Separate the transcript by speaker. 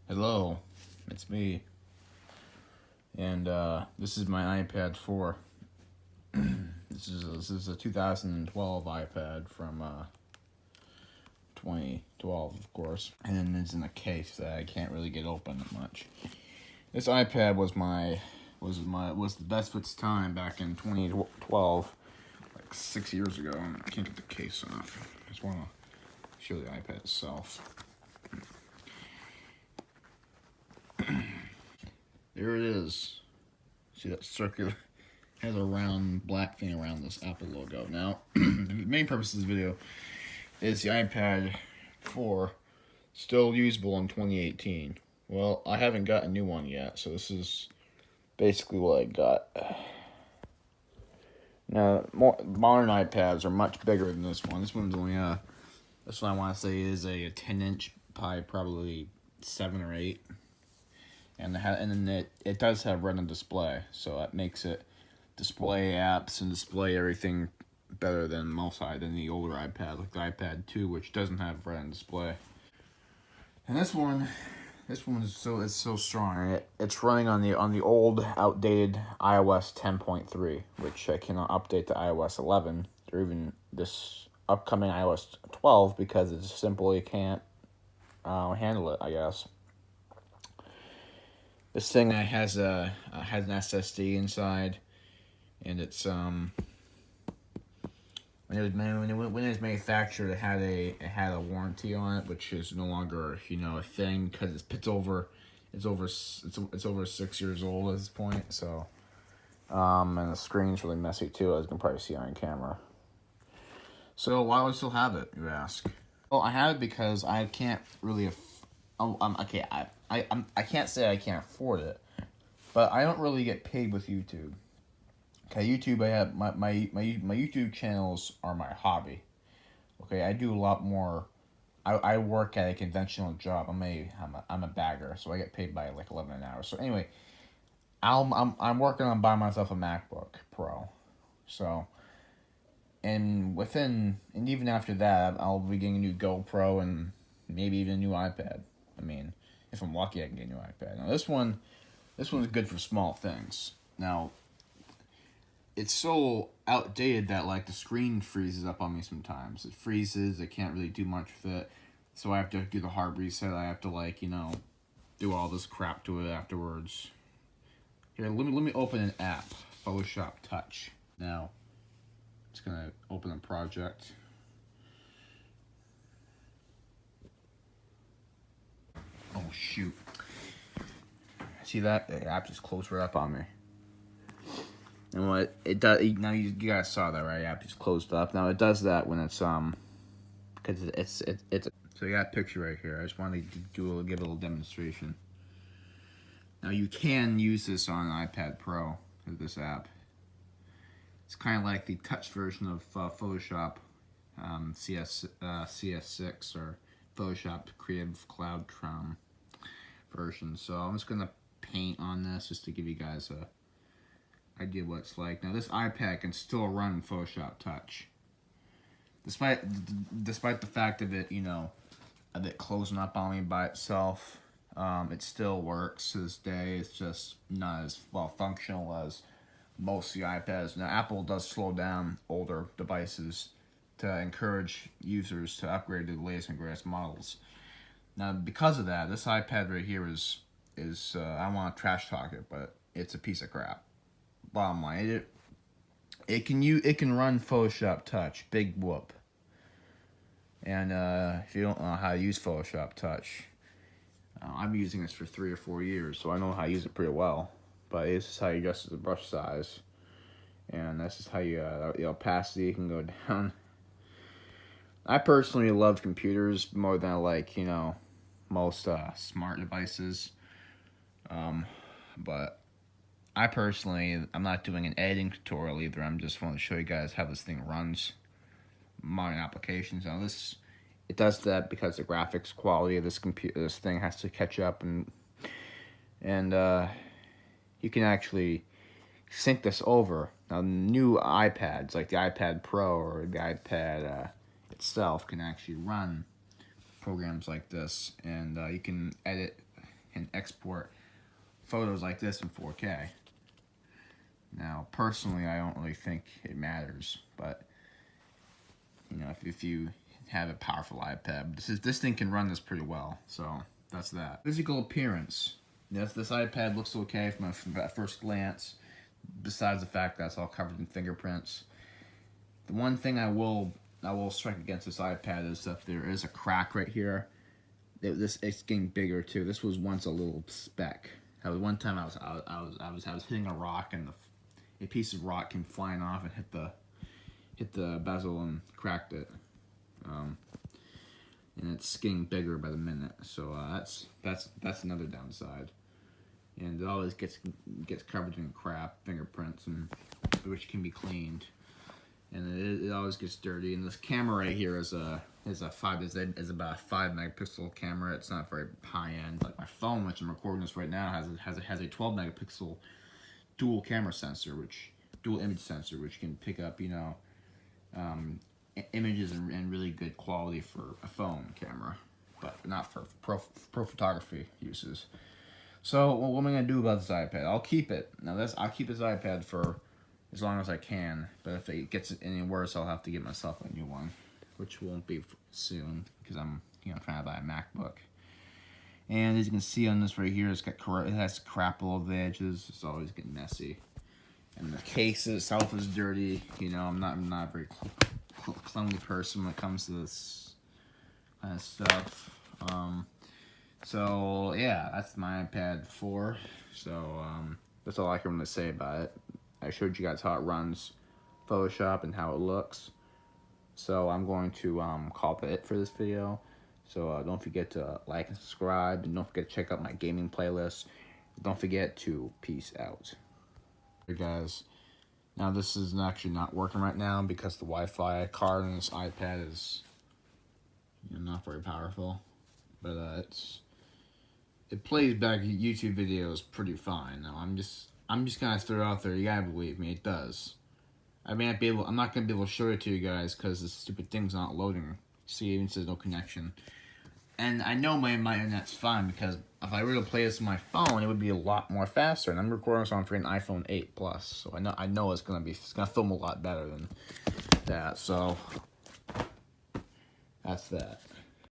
Speaker 1: Hello, it's me, and this is my iPad 4. This is a 2012 iPad from 2012, of course, and it's in a case that I can't really get open much. This iPad was the best of its time back in 2012, like 6 years ago. And I can't get the case off. I just want to show the iPad itself. There it is. See that circular? Has a round black thing around this Apple logo. Now, the main purpose of this video is the iPad 4 still usable in 2018. Well, I haven't got a new one yet, so this is basically what I got. Now, modern iPads are much bigger than this one. This one's only this one I want to say is a 10-inch by probably 7 or 8. And then it does have Retina display, so that makes it display apps and display everything better than the older iPad, like the iPad 2, which doesn't have Retina display. And this one is so strong. It's running on the old, outdated iOS 10.3, which I cannot update to iOS 11 or even this upcoming iOS 12 because it just simply can't handle it, I guess. This thing has an SSD inside, and it's when it was manufactured, it had a warranty on it, which is no longer a thing because it's over 6 years old at this point. So and the screen's really messy too, as you can probably see on camera. So why do I still have it, you ask? Well, I have it because I can't really. Okay, I can't say I can't afford it, but I don't really get paid with YouTube. Okay, YouTube, I have my YouTube channels are my hobby. Okay, I do a lot more. I work at a conventional job. I'm a bagger, so I get paid by like 11 an hour. So anyway, I'm working on buying myself a MacBook Pro. So and even after that, I'll be getting a new GoPro and maybe even a new iPad. I mean, if I'm lucky, I can get a new iPad. Now this one's good for small things. Now, it's so outdated that like the screen freezes up on me sometimes. It freezes. I can't really do much with it, so I have to do the hard reset. I have to do all this crap to it afterwards. Here, let me open an app, Photoshop Touch. Now, it's gonna open a project. Oh shoot! See that? The app just closed right up on me. And what it does now, you guys saw that, right? The app just closed up. Now it does that when it's because it's so you got a picture right here. I just wanted to give a little demonstration. Now you can use this on an iPad Pro with this app. It's kind of like the touch version of Photoshop CS6 or Photoshop Creative Cloud version. So I'm just gonna paint on this just to give you guys a idea what it's like. Now this iPad can still run Photoshop Touch, despite the fact of it of it closing up on me by itself. It still works to this day. It's just not as well functional as most of the iPads. Now Apple does slow down older devices to encourage users to upgrade to the latest and greatest models. Now because of that, this iPad right here is I don't want to trash talk it, but it's a piece of crap. Bottom line, it can run Photoshop Touch, big whoop. And if you don't know how to use Photoshop Touch, I've been using this for 3 or 4 years, so I know how to use it pretty well. But this is how you adjust the brush size, and this is how the opacity can go down. I personally love computers more than I like most smart devices, but I'm not doing an editing tutorial either. I'm just want to show you guys how this thing runs modern applications. Now it does that because the graphics quality of this thing has to catch up, and you can actually sync this over. Now new iPads like the iPad Pro or the iPad itself can actually run programs like this, and you can edit can export photos like this in 4K. Now, personally, I don't really think it matters, but you know, if you have a powerful iPad, this thing can run this pretty well. So that's that. Physical appearance. This iPad looks okay from at first glance, besides the fact that it's all covered in fingerprints. The one thing I will strike against this iPad is that there is a crack right here. It's getting bigger too. This was once a little speck. One time I was hitting a rock, and a piece of rock came flying off and hit the bezel and cracked it. And it's getting bigger by the minute. So that's another downside. And it always gets covered in crap, fingerprints, and which can be cleaned. And it always gets dirty. And this camera right here is about a 5 megapixel camera. It's not very high end. Like my phone, which I'm recording this right now, has a 12 megapixel dual camera sensor, dual image sensor, which can pick up, you know, images in really good quality for a phone camera, but not for pro photography uses. So what am I gonna do about this iPad? I'll keep it. I'll keep this iPad for as long as I can, but if it gets any worse, I'll have to get myself a new one, which won't be soon because I'm trying to buy a MacBook. And as you can see on this right here, it has crap all over the edges. It's always getting messy, and the case itself is dirty. You know, I'm not a very cleanly person when it comes to this kind of stuff. So yeah, that's my iPad 4. So that's all I can really say about it. I showed you guys how it runs Photoshop and how it looks. So I'm going to call it for this video. So don't forget to like and subscribe, and don't forget to check out my gaming playlist. Don't forget to peace out. Hey guys, now this is actually not working right now because the Wi-Fi card on this iPad is not very powerful, but it plays back YouTube videos pretty fine. Now I'm just gonna throw it out there. You gotta believe me, it does. I'm not gonna be able to show it to you guys because the stupid thing's not loading. See, it even says no connection. And I know my internet's fine because if I were to play this on my phone, it would be a lot more faster. And I'm recording this on an iPhone 8 Plus, so I know it's gonna film a lot better than that. So that's that.